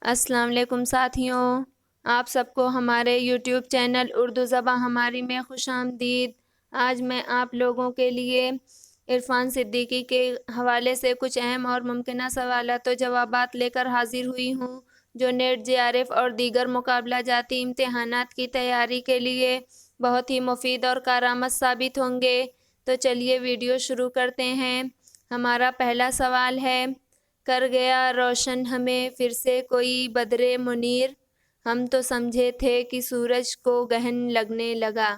السلام علیکم ساتھیوں، آپ سب کو ہمارے یوٹیوب چینل اردو زباں ہماری میں خوش آمدید۔ آج میں آپ لوگوں کے لیے عرفان صدیقی کے حوالے سے کچھ اہم اور ممکنہ سوالات و جوابات لے کر حاضر ہوئی ہوں، جو نیٹ JRF اور دیگر مقابلہ جاتی امتحانات کی تیاری کے لیے بہت ہی مفید اور کارآمد ثابت ہوں گے۔ تو چلیے ویڈیو شروع کرتے ہیں۔ ہمارا پہلا سوال ہے، کر گیا روشن ہمیں پھر سے کوئی بدر منیر، ہم تو سمجھے تھے کہ سورج کو گہن لگنے لگا۔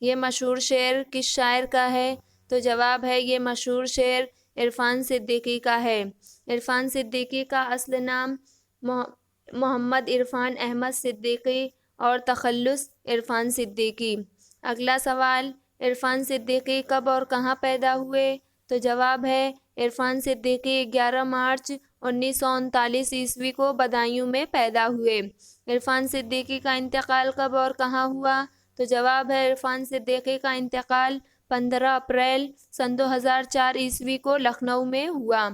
یہ مشہور شعر کس شاعر کا ہے؟ تو جواب ہے، یہ مشہور شعر عرفان صدیقی کا ہے۔ عرفان صدیقی کا اصل نام محمد عرفان احمد صدیقی اور تخلص عرفان صدیقی۔ اگلا سوال، عرفان صدیقی کب اور کہاں پیدا ہوئے؟ تو جواب ہے، عرفان صدیقی 11 مارچ 1939 کو بدایوں میں پیدا ہوئے۔ عرفان صدیقی کا انتقال کب اور کہاں ہوا؟ تو جواب ہے، عرفان صدیقی کا انتقال 15 اپریل سن 2004 کو لکھنؤ میں ہوا۔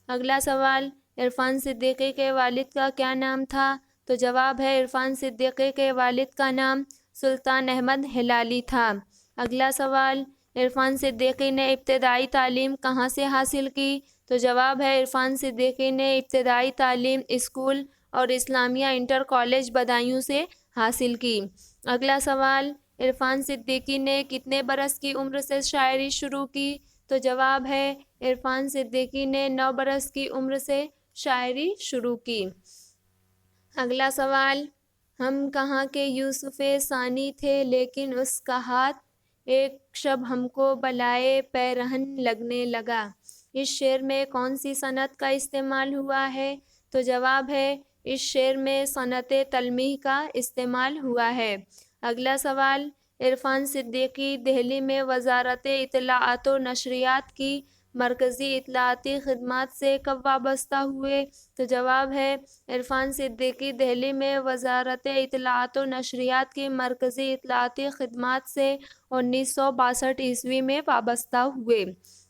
اگلا سوال، عرفان صدیقی کے والد کا کیا نام تھا؟ تو جواب ہے، عرفان صدیقی کے والد کا نام سلطان احمد ہلالی تھا۔ اگلا سوال، عرفان صدیقی نے ابتدائی تعلیم کہاں سے حاصل کی؟ تو جواب ہے، عرفان صدیقی نے ابتدائی تعلیم اسکول اور اسلامیہ انٹر کالج بدایوں سے حاصل کی۔ اگلا سوال، عرفان صدیقی نے کتنے برس کی عمر سے شاعری شروع کی؟ تو جواب ہے، عرفان صدیقی نے 9 برس کی عمر سے شاعری شروع کی۔ اگلا سوال، ہم کہاں کے یوسف ثانی تھے لیکن اس کا ہاتھ ایک شب ہم کو بالائے پیرہن لگنے لگا۔ اس شعر میں کون سی صنعت کا استعمال ہوا ہے؟ تو جواب ہے، اس شعر میں صنعت تلمیح کا استعمال ہوا ہے۔ اگلا سوال، عرفان صدیقی دہلی میں وزارت اطلاعات و نشریات کی مرکزی اطلاعاتی خدمات سے کب وابستہ ہوئے؟ تو جواب ہے، عرفان صدیقی دہلی میں وزارت اطلاعات و نشریات کی مرکزی اطلاعاتی خدمات سے 1962 میں وابستہ ہوئے۔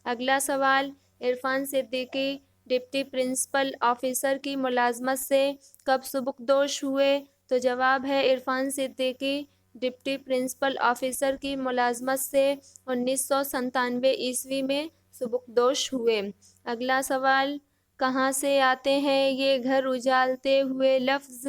اگلا سوال، Irfan Siddiqui deputy principal officer کی ملازمت سے کب سبکدوش ہوئے؟ تو جواب ہے، Irfan Siddiqui deputy principal officer کی ملازمت سے 1997 میں سبکدوش ہوئے۔ اگلا سوال، کہاں سے آتے ہیں یہ گھر اجالتے ہوئے لفظ،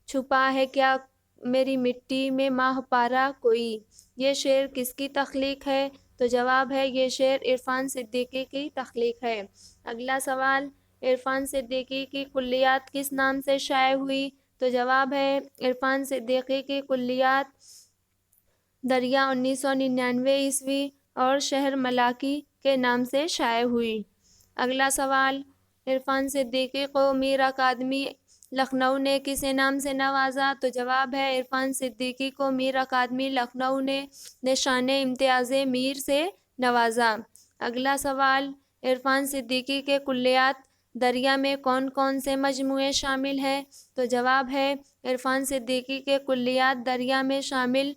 چھپا ہے کیا میری مٹی میں ماہ پارا کوئی؟ یہ شعر کس کی تخلیق ہے؟ تو جواب ہے، یہ شعر عرفان صدیقی کی تخلیق ہے۔ اگلا سوال، عرفان صدیقی کی کلیات کس نام سے شائع ہوئی؟ تو جواب ہے، عرفان صدیقی کی کلیات دریا 1999 اور شہر ملاکی کے نام سے شائع ہوئی۔ اگلا سوال، عرفان صدیقی کو میر اکادمی لکھنؤ نے کس انعام سے نوازا؟ تو جواب ہے، عرفان صدیقی کو میر اکادمی لکھنؤ نے نشان امتیاز میر سے نوازا۔ اگلا سوال، عرفان صدیقی کے کلیات دریا میں کون کون سے مجموعے شامل ہیں؟ تو جواب ہے، عرفان صدیقی کے کلیات دریا میں شامل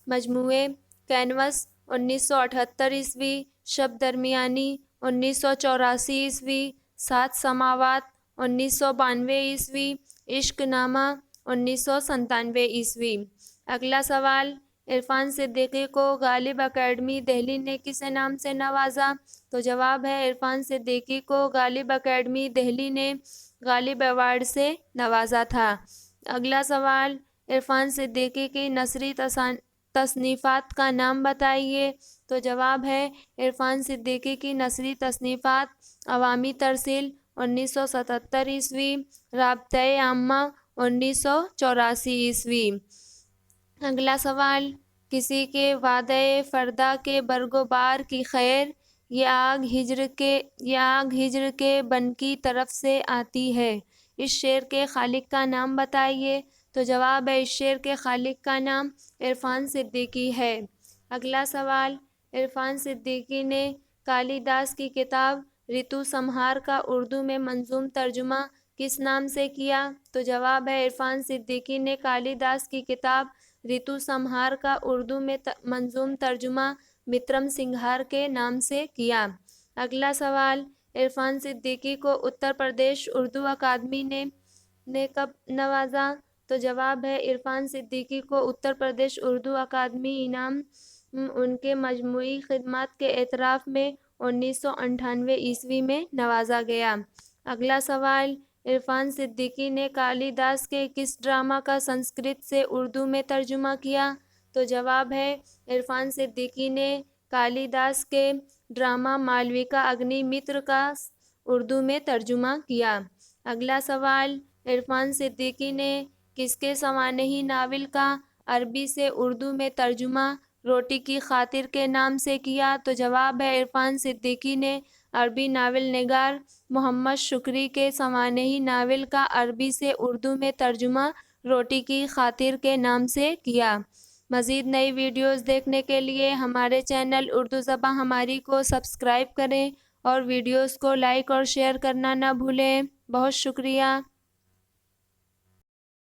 مجموعے کینوس 1978، شب درمیانی 1984، 7 سماوات 1992، عشق نامہ 1997۔ اگلا سوال، عرفان صدیقی کو غالب اکیڈمی دہلی نے کس انعام سے نوازا؟ تو جواب ہے، عرفان صدیقی کو غالب اکیڈمی دہلی نے غالب ایوارڈ سے نوازا تھا۔ اگلا سوال، عرفان صدیقی کی نثری تصنیفات کا نام بتائیے۔ تو جواب ہے، عرفان صدیقی کی نثری تصنیفات عوامی ترسیل 1977، رابطۂ عامہ 1984۔ اگلا سوال، کسی کے وعدہ فردا کے برگ و بار کی خیر، یہ آگ ہجر کے بن کی طرف سے آتی ہے۔ اس شعر کے خالق کا نام بتائیے۔ تو جواب ہے، اس شعر کے خالق کا نام عرفان صدیقی ہے۔ اگلا سوال، عرفان صدیقی نے کالی داس کی کتاب ریتو سمہار کا اردو میں منظوم ترجمہ کس نام سے کیا؟ تو جواب ہے، عرفان صدیقی نے کالی داس کی کتاب ریتو سمہار کا اردو میں منظوم ترجمہ مترم سنگھار کے نام سے کیا۔ اگلا سوال، عرفان صدیقی کو اتر پردیش اردو اکادمی نے نے کب نوازا؟ تو جواب ہے عرفان صدیقی کو اتر پردیش اردو اکادمی انعام ان کے مجموعی خدمات کے اعتراف میں 1998 میں نوازا گیا۔ اگلا سوال، عرفان صدیقی نے کالی داس کے کس ڈرامہ کا سنسکرت سے اردو میں ترجمہ کیا؟ تو جواب ہے عرفان صدیقی نے کالی داس کے ڈرامہ مالویکا اگنی متر کا اردو میں ترجمہ کیا۔ اگلا سوال، عرفان صدیقی نے کس کے سوانحی ناول کا عربی سے اردو میں ترجمہ روٹی کی خاطر کے نام سے کیا؟ تو جواب ہے عرفان صدیقی نے عربی ناول نگار محمد شکری کے سوانحی ناول کا عربی سے اردو میں ترجمہ روٹی کی خاطر کے نام سے کیا۔ مزید نئی ویڈیوز دیکھنے کے لیے ہمارے چینل اردو زباں ہماری کو سبسکرائب کریں اور ویڈیوز کو لائک اور شیئر کرنا نہ بھولیں۔ بہت شکریہ۔